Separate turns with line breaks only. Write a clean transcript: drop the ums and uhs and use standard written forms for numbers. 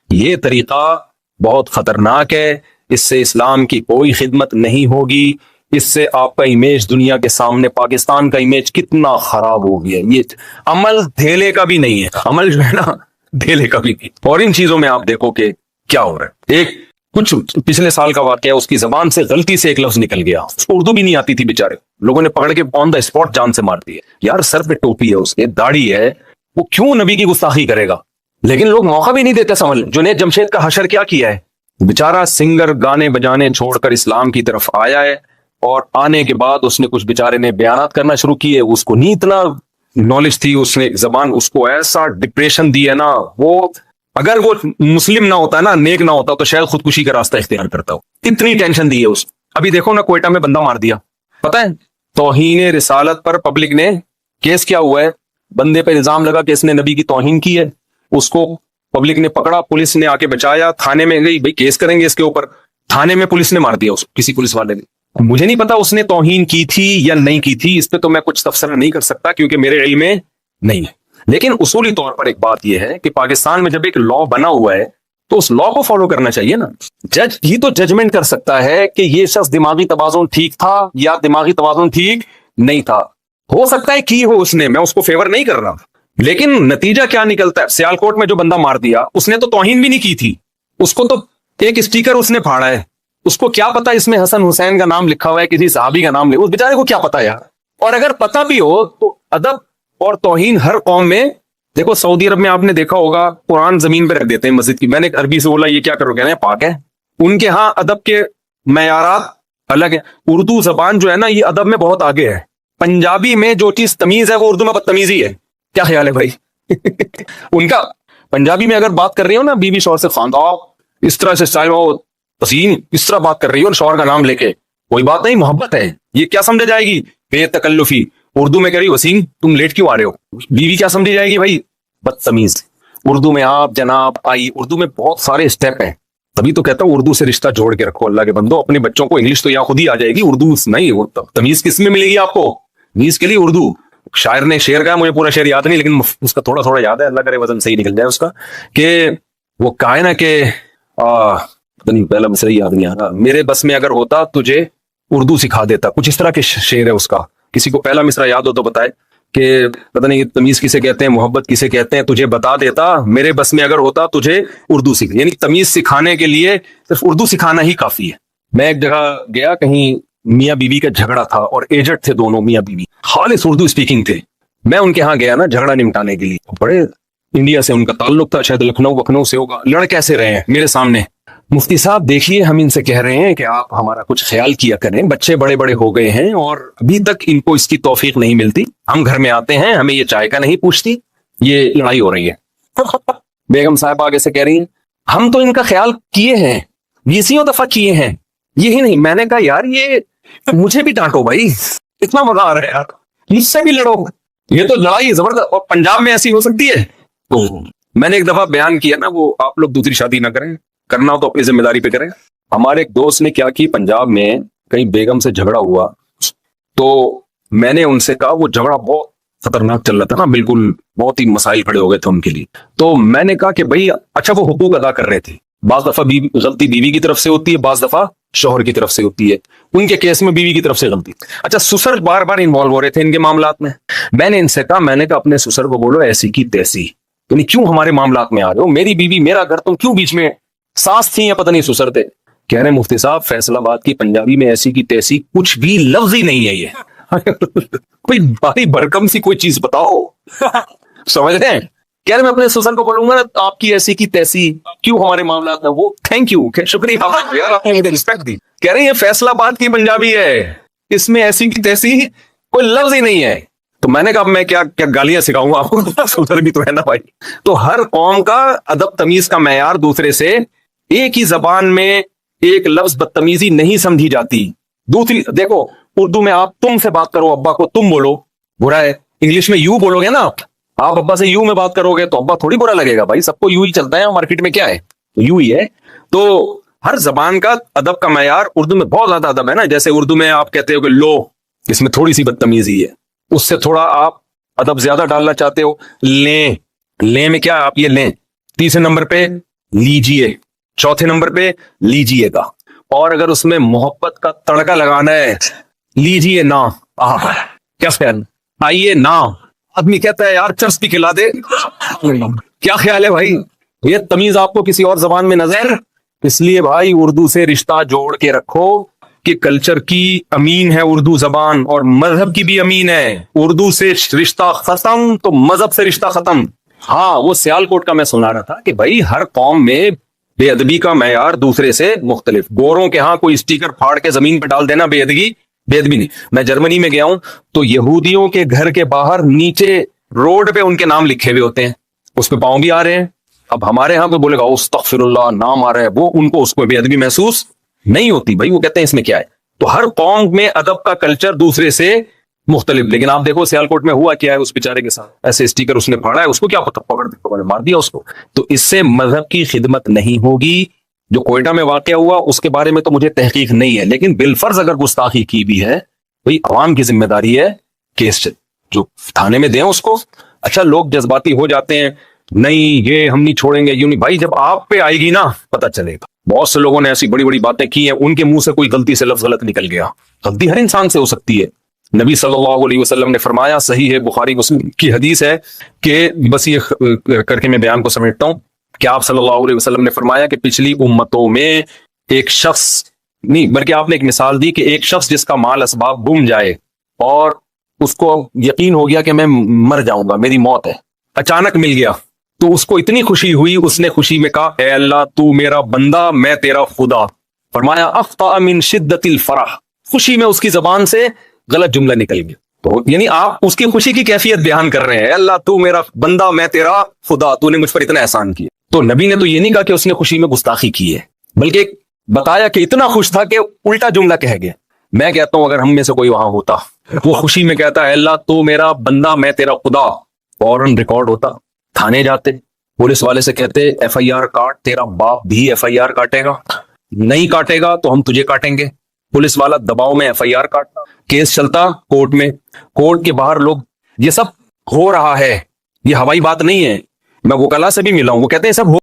یہ طریقہ بہت خطرناک ہے، اس سے اسلام کی کوئی خدمت نہیں ہوگی، اس سے آپ کا امیج دنیا کے سامنے، پاکستان کا امیج کتنا خراب ہو گیا. یہ عمل دھیلے کا بھی نہیں ہے، عمل جو ہے نا دھیلے کا بھی نہیں. اور ان چیزوں میں آپ دیکھو کہ کیا ہو رہا ہے. ایک کچھ پچھلے سال کا واقعہ، اس کی زبان سے غلطی سے ایک لفظ نکل گیا، اس کو اردو بھی نہیں آتی تھی بیچارے، لوگوں نے پکڑ کے آن دا اسپاٹ جان سے مار دی. یار سر پہ ٹوپی ہے، اس کے داڑھی ہے، وہ کیوں نبی کی گستاخی کرے گا؟ لیکن لوگ موقع بھی نہیں دیتے سمجھ. جنید جمشید کا حشر کیا کیا ہے؟ بیچارہ سنگر گانے بجانے چھوڑ کر اسلام کی طرف آیا ہے، اور آنے کے بعد اس نے کچھ بیچارے نے بیانات کرنا شروع کیے، اس کو نہیں اتنا نالج تھی، اس نے زبان اس کو ایسا ڈپریشن دی ہے نا، وہ اگر وہ مسلم نہ ہوتا نا، نیک نہ ہوتا تو شاید خودکشی کا راستہ اختیار کرتا ہو. اتنی ٹینشن دی ہے اس. ابھی دیکھو نا کوئٹہ میں بندہ مار دیا، پتہ ہے توہین رسالت پر پبلک نے کیس کیا ہوا ہے، بندے پہ الزام لگا کہ اس نے نبی کی توہین کی ہے، اس کو پبلک نے پکڑا، پولیس نے آ کے بچایا، تھانے میں گئی، بھائی کیس کریں گے اس کے اوپر، تھانے میں پولیس نے مار دیا اس کسی پولیس والے نے. مجھے نہیں پتا اس نے توہین کی تھی یا نہیں کی تھی، اس پہ تو میں کچھ تبصرہ نہیں کر سکتا کیونکہ میرے علم میں نہیں ہے. لیکن اصولی طور پر ایک بات یہ ہے کہ پاکستان میں جب ایک لا بنا ہوا ہے تو اس لا کو فالو کرنا چاہیے نا. جج ہی تو ججمنٹ کر سکتا ہے کہ یہ شخص دماغی توازن ٹھیک تھا یا دماغی توازن ٹھیک نہیں تھا. ہو سکتا ہے کی ہو اس نے، میں اس کو فیور نہیں کر رہا، لیکن نتیجہ کیا نکلتا ہے؟ سیالکوٹ میں جو بندہ مار دیا اس نے تو توہین بھی نہیں کی تھی، اس کو تو ایک اسٹیکر اس نے پھاڑا ہے، اس کو کیا پتا اس میں حسن حسین کا نام لکھا ہوا ہے، کسی صحابی کا نام لکھا، اس بیچارے کو کیا پتا یار. اور اگر پتا بھی ہو تو ادب اور توہین ہر قوم میں. دیکھو سعودی عرب میں آپ نے دیکھا ہوگا قرآن زمین پہ رکھ دیتے ہیں مسجد کی. میں نے عربی سے بولا یہ کیا کرو، کہنا ہے پاک ہے. ان کے ہاں ادب کے معیارات الگ ہیں. اردو زبان جو ہے نا یہ ادب میں بہت آگے ہے. پنجابی میں جو چیز تمیز ہے وہ اردو میں بدتمیزی ہے. کیا خیال ہے بھائی؟ ان کا پنجابی میں اگر بات کر رہی ہو نا بیوی شوہر سے، خاندان اس طرح سے اسٹائل میں تسین اس طرح بات کر رہی ہو اور شوہر کا نام لے کے، کوئی بات نہیں، محبت ہے. یہ کیا سمجھا جائے گی؟ بے تکلفی. اردو میں کہہ رہی وسیم تم لیٹ کیوں آ رہے ہو، بیوی کیا سمجھی جائے گی بھائی؟ بدتمیز. اردو میں آپ جناب آئی، اردو میں بہت سارے اسٹیپ ہیں. تبھی تو کہتا ہوں اردو سے رشتہ جوڑ کے رکھو اللہ کے بندو. اپنے بچوں کو انگلش تو یا خود ہی آ جائے گی، اردو نہیں. وہ تمیز کس میں ملے گی آپ کو؟ تمیز کے لیے اردو. شاعر نے شعر کا، مجھے پورا شعر یاد نہیں لیکن اس کا تھوڑا تھوڑا یاد ہے، اللہ کرے وزن صحیح نکل جائے اس کا، کہ وہ کہا ہے نا کہ نہیں پہلا مصرع یاد نہیں آ رہا، میرے بس میں اگر ہوتا تجھے اردو سکھا دیتا، کچھ اس طرح کے شعر ہے اس کا. کسی کو پہلا مصرع یاد ہو تو بتائے کہ پتہ نہیں تمیز کسے کہتے ہیں، محبت کسے کہتے ہیں، تجھے بتا دیتا، میرے بس میں اگر ہوتا تجھے اردو سکھ. یعنی تمیز سکھانے کے لیے صرف اردو سکھانا ہی کافی ہے. میں ایک جگہ گیا، کہیں میاں بیوی کا جھگڑا تھا اور ایجڈ تھے دونوں میاں بیوی، خالص اردو اسپیکنگ تھے. میں ان کے ہاں گیا نا جھگڑا نمٹانے کے لیے، بڑے انڈیا سے ان کا تعلق تھا، شاید لکھنؤ سے ہوگا. لڑ کیسے رہے ہیں میرے سامنے، مفتی صاحب دیکھیے ہم ان سے کہہ رہے ہیں کہ آپ ہمارا کچھ خیال کیا کریں، بچے بڑے بڑے ہو گئے ہیں اور ابھی تک ان کو اس کی توفیق نہیں ملتی، ہم گھر میں آتے ہیں ہمیں یہ چائے کا نہیں پوچھتی، یہ لڑائی ہو رہی ہے. بیگم صاحب آگے سے کہہ رہی ہیں ہم تو ان کا خیال کیے ہیں، 20 دفعہ کیے ہیں، یہی نہیں. میں نے کہا یار یہ مجھے بھی ڈانٹو بھائی، اتنا مزہ آ رہا ہے یار، مجھ سے بھی لڑو، یہ تو لڑائی زبردست. اور پنجاب میں ایسی ہو سکتی ہے؟ تو میں نے ایک دفعہ بیان کیا نا، وہ آپ لوگ دوسری شادی نہ کریں، کرنا ہو تو اپنی ذمہ داری پہ کریں. ہمارے ایک دوست نے کیا کی، پنجاب میں کہیں بیگم سے جھگڑا ہوا، تو میں نے ان سے کہا، وہ جھگڑا بہت خطرناک چل رہا تھا نا، بالکل بہت ہی مسائل کھڑے ہو گئے تھے ان کے لیے. تو میں نے کہا کہ بھائی اچھا وہ حقوق ادا کر رہے تھے، بعض دفعہ غلطی بیوی کی طرف سے ہوتی ہے، بعض دفعہ شوہر کی طرف سے ہوتی ہے. ان کے کیس میں بیوی کی طرف سے غلطی. اچھا سسر بار بار انوالو ہو رہے تھے ان کے معاملات میں. میں نے ان سے کہا، میں نے کہا اپنے سسر کو بولو ایسی کی تیسی، یعنی کیوں ہمارے معاملات میں آ رہے ہو، میری بیوی میرا گھر، تم کیوں بیچ میں؟ ساس تھی یا پتہ نہیں سسر تھے. کہہ رہے مفتی صاحب فیصل آباد کی پنجابی میں ایسی کی تیسی کچھ بھی لفظ ہی نہیں ہے، یہ کوئی بھاری بھرکم سی کوئی چیز بتاؤ. سمجھ رہے ہیں؟ کہہ رہے میں اپنے سسر کو بولوں گا نا آپ کی ایسی کی تیسی، کیوں ہمارے معاملات میں. وہ تھینک یو، شکریہ یار، آپ نے رسپیکٹ دی. کہہ رہے ہیں یہ فیصل آباد کی پنجابی ہے، اس میں ایسی کی تیسی کوئی لفظ ہی نہیں ہے. تو میں نے کہا میں کیا گالیاں سکھاؤں گا آپ کو، سسر بھی تو ہے نا بھائی. تو ہر قوم کا ادب تمیز کا معیار دوسرے سے، ایک ہی زبان میں ایک لفظ بدتمیزی نہیں سمجھی جاتی. دوسری دیکھو اردو میں آپ تم سے بات کرو، ابا کو تم بولو، برا ہے. انگلش میں یو بولو گے نا، آپ ابا سے یو میں بات کرو گے تو ابا تھوڑی برا لگے گا بھائی، سب کو یو ہی چلتا ہے، مارکیٹ میں کیا ہے تو یو ہی ہے. تو ہر زبان کا ادب کا معیار، اردو میں بہت زیادہ ادب ہے نا. جیسے اردو میں آپ کہتے ہو کہ لو، اس میں تھوڑی سی بدتمیزی ہے، اس سے تھوڑا آپ ادب زیادہ ڈالنا چاہتے ہو. لیں، لیں میں کیا آپ یہ لیں. تیسرے نمبر پہ لیجئے، چوتھے نمبر پہ لیجئے گا، اور اگر اس میں محبت کا تڑکا لگانا ہے لیجئے نا، کیا خیال، آئیے نا، آدمی کہتا ہے یار چرس بھی کھلا دے، کیا خیال ہے بھائی؟ یہ تمیز آپ کو کسی اور زبان میں نظر؟ اس لیے بھائی اردو سے رشتہ جوڑ کے رکھو کہ کلچر کی امین ہے اردو زبان، اور مذہب کی بھی امین ہے۔ اردو سے رشتہ ختم تو مذہب سے رشتہ ختم۔ ہاں وہ سیالکوٹ کا میں سنا رہا تھا کہ بھائی ہر قوم میں بے ادبی کا معیار دوسرے سے مختلف، گوروں کے ہاں کوئی اسٹیکر پھاڑ کے زمین پہ ڈال دینا بے ادبی نہیں۔ میں جرمنی میں گیا ہوں تو یہودیوں کے گھر کے باہر نیچے روڈ پہ ان کے نام لکھے ہوئے ہوتے ہیں، اس پہ پاؤں بھی آ رہے ہیں۔ اب ہمارے ہاں تو بولے گا استغفر اللہ، نام آ رہا ہے، وہ ان کو اس کو بے ادبی محسوس نہیں ہوتی بھائی، وہ کہتے ہیں اس میں کیا ہے۔ تو ہر قوم میں ادب کا کلچر دوسرے سے مختلف، لیکن آپ دیکھو سیالکوٹ میں ہوا کیا ہے اس بیچارے کے ساتھ، ایسے اسٹیکر اس نے پھاڑا ہے، اس کو کیا پتہ، پکڑ مار دیا اس کو۔ تو اس سے مذہب کی خدمت نہیں ہوگی۔ جو کوئٹہ میں واقعہ ہوا اس کے بارے میں تو مجھے تحقیق نہیں ہے، لیکن بالفرض اگر گستاخی کی بھی ہے، بھائی عوام کی ذمہ داری ہے کیس جو تھانے میں دیں اس کو۔ اچھا لوگ جذباتی ہو جاتے ہیں، نہیں یہ ہم نہیں چھوڑیں گے، یوں نہیں، بھائی جب آپ پہ آئے گی نا پتہ چلے گا۔ بہت سے لوگوں نے ایسی بڑی بڑی باتیں کی ہیں، ان کے منہ سے کوئی غلطی سے لفظ غلط نکل گیا، غلطی ہر انسان سے ہو سکتی ہے۔ نبی صلی اللہ علیہ وسلم نے فرمایا، صحیح ہے، بخاری مسلم کی حدیث ہے کہ بس یہ کر کے میں بیان کو سمیٹتا ہوں کہ آپ صلی اللہ علیہ وسلم نے فرمایا کہ پچھلی امتوں میں ایک شخص نہیں، بلکہ آپ نے ایک مثال دی کہ ایک شخص جس کا مال اسباب گم جائے اور اس کو یقین ہو گیا کہ میں مر جاؤں گا، میری موت ہے، اچانک مل گیا تو اس کو اتنی خوشی ہوئی، اس نے خوشی میں کہا اے اللہ تو میرا بندہ میں تیرا خدا۔ فرمایا اخطأ من شدت الفرح، خوشی میں اس کی زبان سے غلط جملہ نکل گیا، تو یعنی آپ اس کی خوشی کی کیفیت بیان کر رہے ہیں، اے اللہ تو میرا بندہ میں تیرا خدا، تو نے مجھ پر اتنا احسان کیا۔ تو نبی نے تو یہ نہیں کہا کہ اس نے خوشی میں گستاخی کی ہے، بلکہ بتایا کہ اتنا خوش تھا کہ الٹا جملہ کہہ گیا۔ میں کہتا ہوں اگر ہم میں سے کوئی وہاں ہوتا، وہ خوشی میں کہتا ہے اے اللہ تو میرا بندہ میں تیرا خدا، فوراً ریکارڈ ہوتا، تھانے جاتے، پولیس والے سے کہتے ایف آئی آر کاٹ، تیرا باپ بھی ایف آئی آر کاٹے گا، نہیں کاٹے گا تو ہم تجھے کاٹیں گے۔ پولیس والا دباؤ میں ایف آئی آر کاٹتا، کیس چلتا کورٹ میں، کورٹ کے باہر لوگ، یہ سب ہو رہا ہے، یہ ہوائی بات نہیں ہے۔ میں وکلا سے بھی ملا ہوں، وہ کہتے ہیں سب ہو